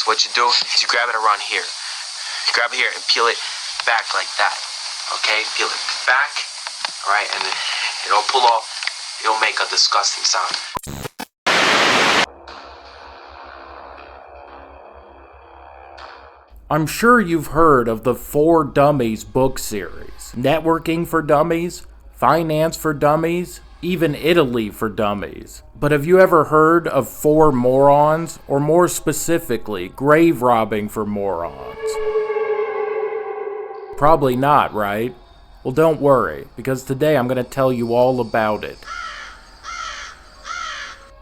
what you do is you grab it around here. You grab it here and peel it back like that. Okay? Peel it back. Alright? And then it'll pull off. It'll make a disgusting sound. I'm sure you've heard of the 4 Dummies book series. Networking for Dummies, Finance for Dummies, even Italy for Dummies. But have you ever heard of 4 Morons, or more specifically, Grave Robbing for Morons? Probably not, right? Well, don't worry, because today I'm going to tell you all about it.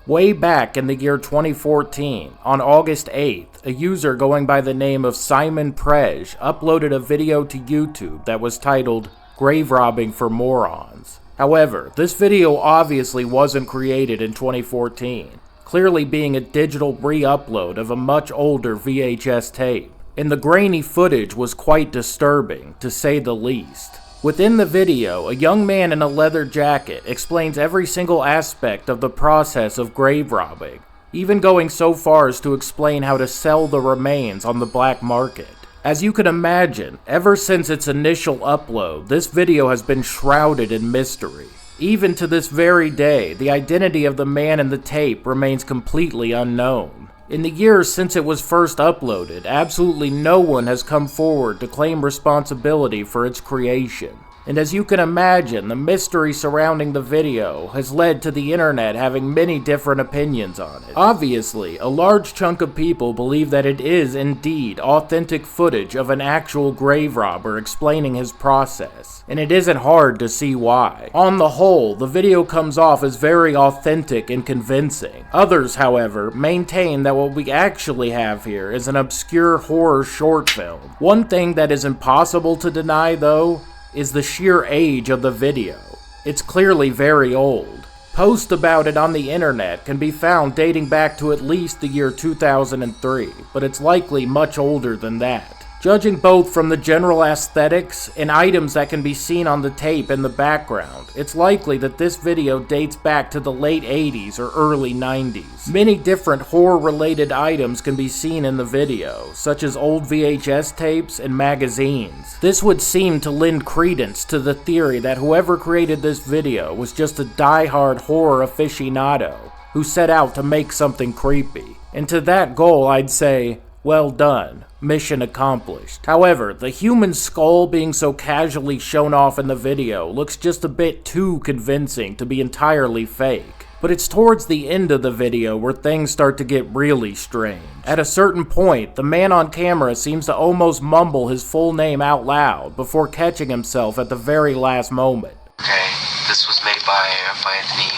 Way back in the year 2014, on August 8th, a user going by the name of Simon Prej uploaded a video to YouTube that was titled Grave Robbing for Morons. However, this video obviously wasn't created in 2014, clearly being a digital re-upload of a much older VHS tape, and the grainy footage was quite disturbing, to say the least. Within the video, a young man in a leather jacket explains every single aspect of the process of grave robbing, even going so far as to explain how to sell the remains on the black market. As you can imagine, ever since its initial upload, this video has been shrouded in mystery. Even to this very day, the identity of the man in the tape remains completely unknown. In the years since it was first uploaded, absolutely no one has come forward to claim responsibility for its creation. And as you can imagine, the mystery surrounding the video has led to the internet having many different opinions on it. Obviously, a large chunk of people believe that it is indeed authentic footage of an actual grave robber explaining his process, and it isn't hard to see why. On the whole, the video comes off as very authentic and convincing. Others, however, maintain that what we actually have here is an obscure horror short film. One thing that is impossible to deny, though, is the sheer age of the video. It's clearly very old. Posts about it on the internet can be found dating back to at least the year 2003, but it's likely much older than that. Judging both from the general aesthetics and items that can be seen on the tape in the background, it's likely that this video dates back to the late 80s or early 90s. Many different horror-related items can be seen in the video, such as old VHS tapes and magazines. This would seem to lend credence to the theory that whoever created this video was just a die-hard horror aficionado who set out to make something creepy. And to that goal, I'd say, well done. Mission accomplished. However, the human skull being so casually shown off in the video looks just a bit too convincing to be entirely fake. But it's towards the end of the video where things start to get really strange. At a certain point, the man on camera seems to almost mumble his full name out loud before catching himself at the very last moment. Okay, this was made by Anthony.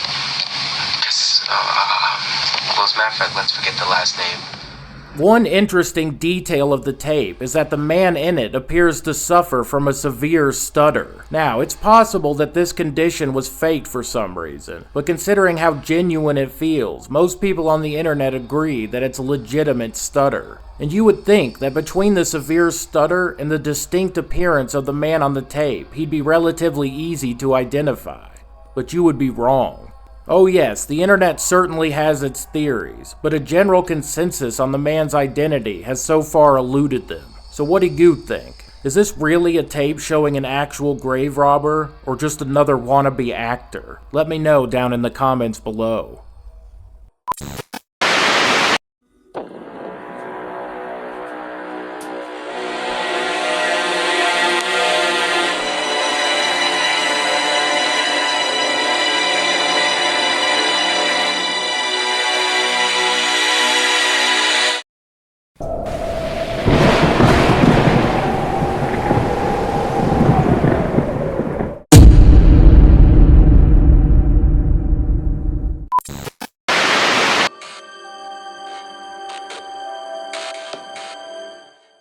Well, as a matter of fact, let's forget the last name. One interesting detail of the tape is that the man in it appears to suffer from a severe stutter. Now, it's possible that this condition was faked for some reason, but considering how genuine it feels, most people on the internet agree that it's a legitimate stutter. And you would think that between the severe stutter and the distinct appearance of the man on the tape, he'd be relatively easy to identify. But you would be wrong. Oh yes, the internet certainly has its theories, but a general consensus on the man's identity has so far eluded them. So what do you think? Is this really a tape showing an actual grave robber, or just another wannabe actor? Let me know down in the comments below.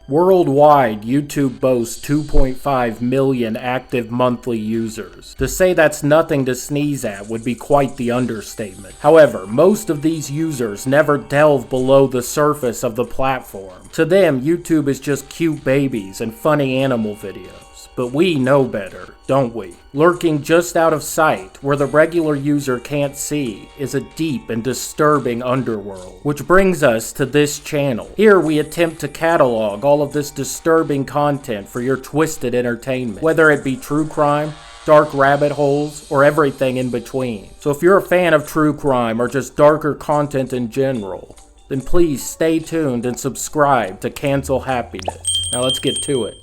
Worldwide, YouTube boasts 2.5 million active monthly users. To say that's nothing to sneeze at would be quite the understatement. However, most of these users never delve below the surface of the platform. To them, YouTube is just cute babies and funny animal videos. But we know better, don't we? Lurking just out of sight, where the regular user can't see, is a deep and disturbing underworld. Which brings us to this channel. Here we attempt to catalog all of this disturbing content for your twisted entertainment, whether it be true crime, dark rabbit holes, or everything in between. So if you're a fan of true crime or just darker content in general, then please stay tuned and subscribe to Cancel Happiness. Now let's get to it.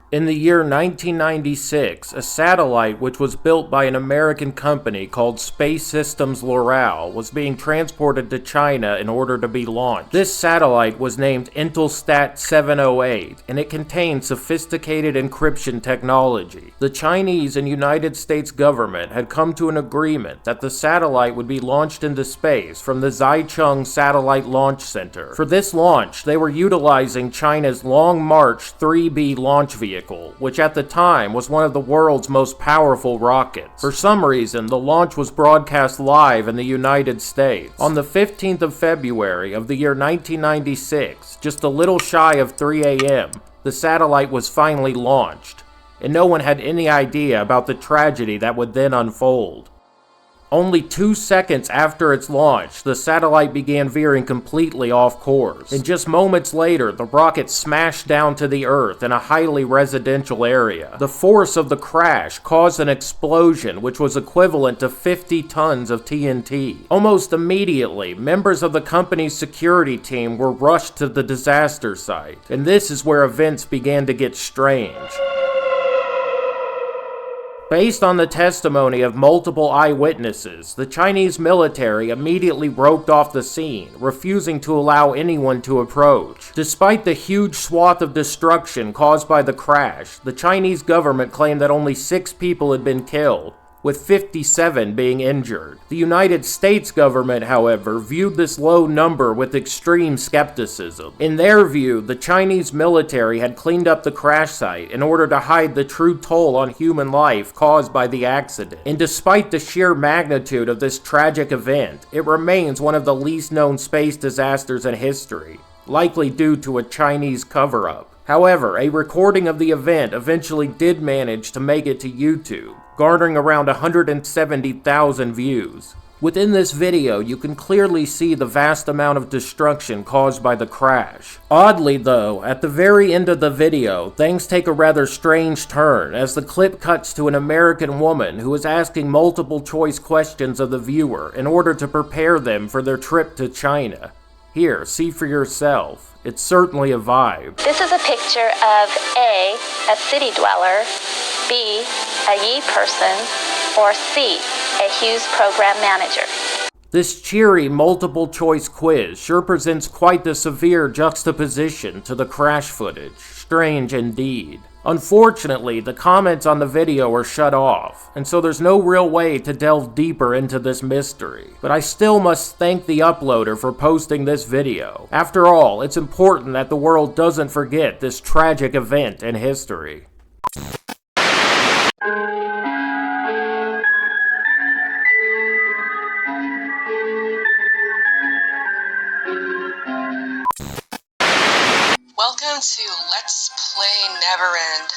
In the year 1996, a satellite which was built by an American company called Space Systems Loral was being transported to China in order to be launched. This satellite was named Intelsat 708, and it contained sophisticated encryption technology. The Chinese and United States government had come to an agreement that the satellite would be launched into space from the Xicheng Satellite Launch Center. For this launch, they were utilizing China's Long March 3B launch vehicle, which at the time was one of the world's most powerful rockets. For some reason, the launch was broadcast live in the United States. On the 15th of February of the year 1996, just a little shy of 3 a.m., the satellite was finally launched, and no one had any idea about the tragedy that would then unfold. Only 2 seconds after its launch, the satellite began veering completely off course, and just moments later, the rocket smashed down to the Earth in a highly residential area. The force of the crash caused an explosion which was equivalent to 50 tons of TNT. Almost immediately, members of the company's security team were rushed to the disaster site, and this is where events began to get strange. Based on the testimony of multiple eyewitnesses, the Chinese military immediately roped off the scene, refusing to allow anyone to approach. Despite the huge swath of destruction caused by the crash, the Chinese government claimed that only 6 people had been killed, with 57 being injured. The United States government, however, viewed this low number with extreme skepticism. In their view, the Chinese military had cleaned up the crash site in order to hide the true toll on human life caused by the accident. And despite the sheer magnitude of this tragic event, it remains one of the least known space disasters in history, likely due to a Chinese cover-up. However, a recording of the event eventually did manage to make it to YouTube, garnering around 170,000 views. Within this video, you can clearly see the vast amount of destruction caused by the crash. Oddly though, at the very end of the video, things take a rather strange turn as the clip cuts to an American woman who is asking multiple choice questions of the viewer in order to prepare them for their trip to China. Here, see for yourself. It's certainly a vibe. This is a picture of A, a city dweller, B, a Yi person, or C, a Hughes program manager. This cheery multiple-choice quiz sure presents quite the severe juxtaposition to the crash footage. Strange indeed. Unfortunately, the comments on the video are shut off, and so there's no real way to delve deeper into this mystery. But I still must thank the uploader for posting this video. After all, it's important that the world doesn't forget this tragic event in history. Welcome to Let's Play Neverend,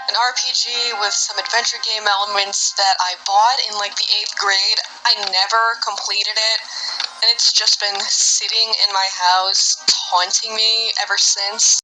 an RPG with some adventure game elements that I bought in like the 8th grade. I never completed it, and it's just been sitting in my house, taunting me ever since.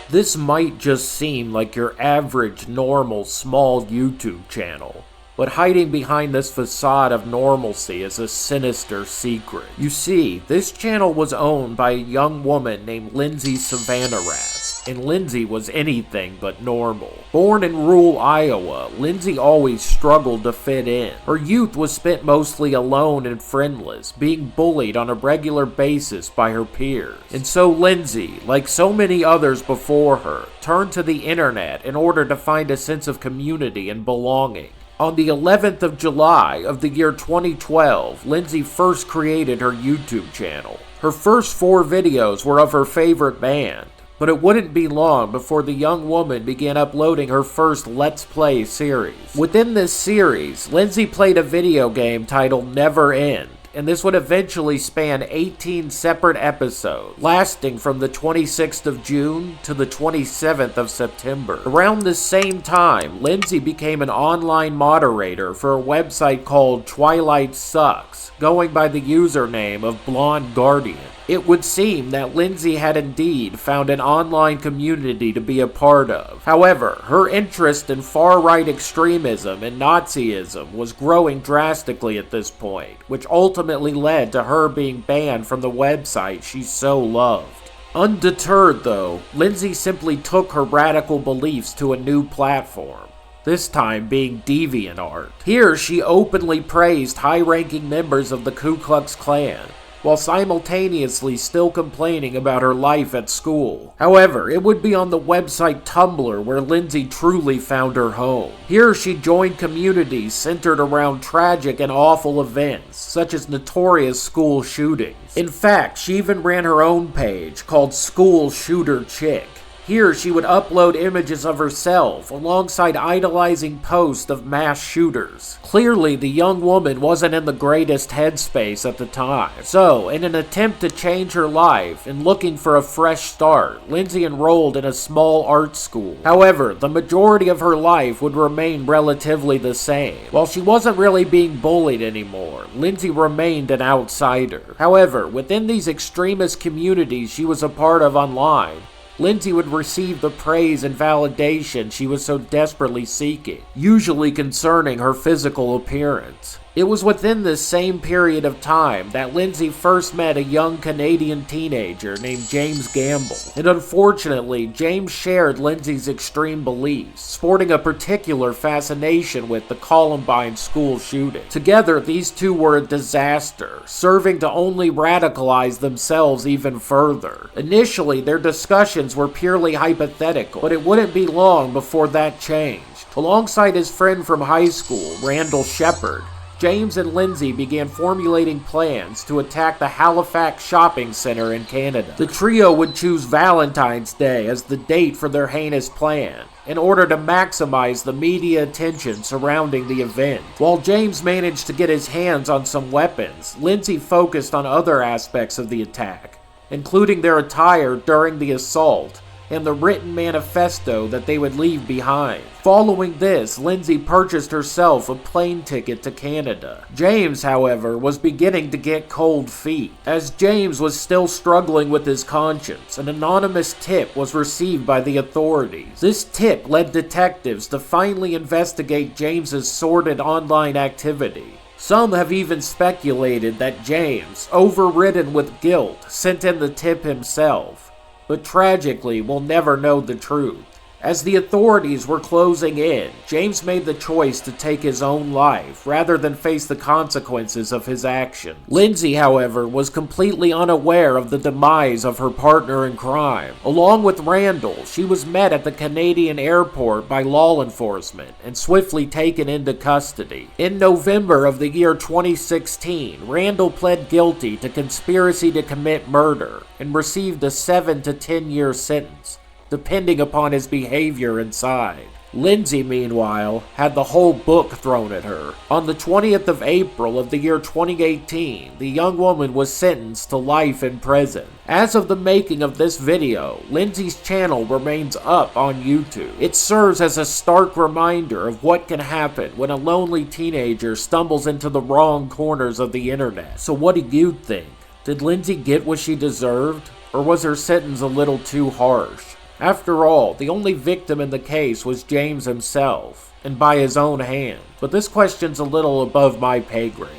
This might just seem like your average, normal, small YouTube channel, but hiding behind this facade of normalcy is a sinister secret. You see, this channel was owned by a young woman named Lindsay Savannah-Rath, and Lindsay was anything but normal. Born in rural Iowa, Lindsay always struggled to fit in. Her youth was spent mostly alone and friendless, being bullied on a regular basis by her peers. And so Lindsay, like so many others before her, turned to the internet in order to find a sense of community and belonging. On the 11th of July of the year 2012, Lindsay first created her YouTube channel. Her first 4 videos were of her favorite band, but it wouldn't be long before the young woman began uploading her first Let's Play series. Within this series, Lindsay played a video game titled Never End, and this would eventually span 18 separate episodes, lasting from the 26th of June to the 27th of September. Around this same time, Lindsay became an online moderator for a website called Twilight Sucks, going by the username of Blonde Guardian. It would seem that Lindsay had indeed found an online community to be a part of. However, her interest in far-right extremism and Nazism was growing drastically at this point, which ultimately led to her being banned from the website she so loved. Undeterred, though, Lindsay simply took her radical beliefs to a new platform, this time being DeviantArt. Here, she openly praised high-ranking members of the Ku Klux Klan, while simultaneously still complaining about her life at school. However, it would be on the website Tumblr where Lindsay truly found her home. Here she joined communities centered around tragic and awful events, such as notorious school shootings. In fact, she even ran her own page called School Shooter Chick. Here, she would upload images of herself alongside idolizing posts of mass shooters. Clearly, the young woman wasn't in the greatest headspace at the time. So, in an attempt to change her life and looking for a fresh start, Lindsay enrolled in a small art school. However, the majority of her life would remain relatively the same. While she wasn't really being bullied anymore, Lindsay remained an outsider. However, within these extremist communities she was a part of online, Lindsay would receive the praise and validation she was so desperately seeking, usually concerning her physical appearance. It was within this same period of time that Lindsay first met a young Canadian teenager named James Gamble. And unfortunately, James shared Lindsay's extreme beliefs, sporting a particular fascination with the Columbine school shooting. Together, these two were a disaster, serving to only radicalize themselves even further. Initially, their discussions were purely hypothetical, but it wouldn't be long before that changed. Alongside his friend from high school, Randall Shepard, James and Lindsay began formulating plans to attack the Halifax shopping center in Canada. The trio would choose Valentine's Day as the date for their heinous plan, in order to maximize the media attention surrounding the event. While James managed to get his hands on some weapons, Lindsay focused on other aspects of the attack, including their attire during the assault and the written manifesto that they would leave behind. Following this, Lindsay purchased herself a plane ticket to Canada. James, however, was beginning to get cold feet. As James was still struggling with his conscience, an anonymous tip was received by the authorities. This tip led detectives to finally investigate James's sordid online activity. Some have even speculated that James, overridden with guilt, sent in the tip himself. But tragically, we'll never know the truth. As the authorities were closing in, James made the choice to take his own life rather than face the consequences of his actions. Lindsay, however, was completely unaware of the demise of her partner in crime. Along with Randall, she was met at the Canadian airport by law enforcement and swiftly taken into custody. In November of the year 2016, Randall pled guilty to conspiracy to commit murder and received a 7 to 10 year sentence, depending upon his behavior inside. Lindsay, meanwhile, had the whole book thrown at her. On the 20th of April of the year 2018, the young woman was sentenced to life in prison. As of the making of this video, Lindsay's channel remains up on YouTube. It serves as a stark reminder of what can happen when a lonely teenager stumbles into the wrong corners of the internet. So what do you think? Did Lindsay get what she deserved? Or was her sentence a little too harsh? After all, the only victim in the case was James himself, and by his own hand. But this question's a little above my pay grade,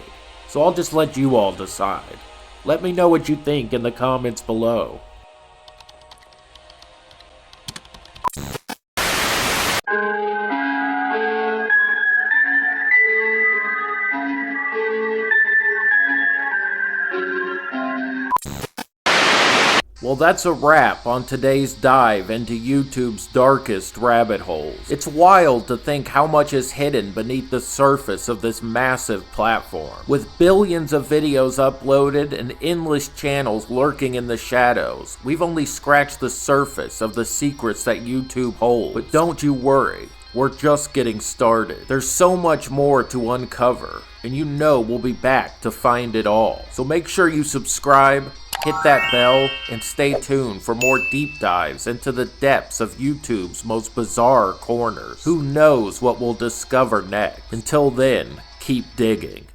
so I'll just let you all decide. Let me know what you think in the comments below. Well, that's a wrap on today's dive into YouTube's darkest rabbit holes. It's wild to think how much is hidden beneath the surface of this massive platform. With billions of videos uploaded and endless channels lurking in the shadows, we've only scratched the surface of the secrets that YouTube holds. But don't you worry, we're just getting started. There's so much more to uncover, and you know we'll be back to find it all. So make sure you subscribe, hit that bell, and stay tuned for more deep dives into the depths of YouTube's most bizarre corners. Who knows what we'll discover next? Until then, keep digging.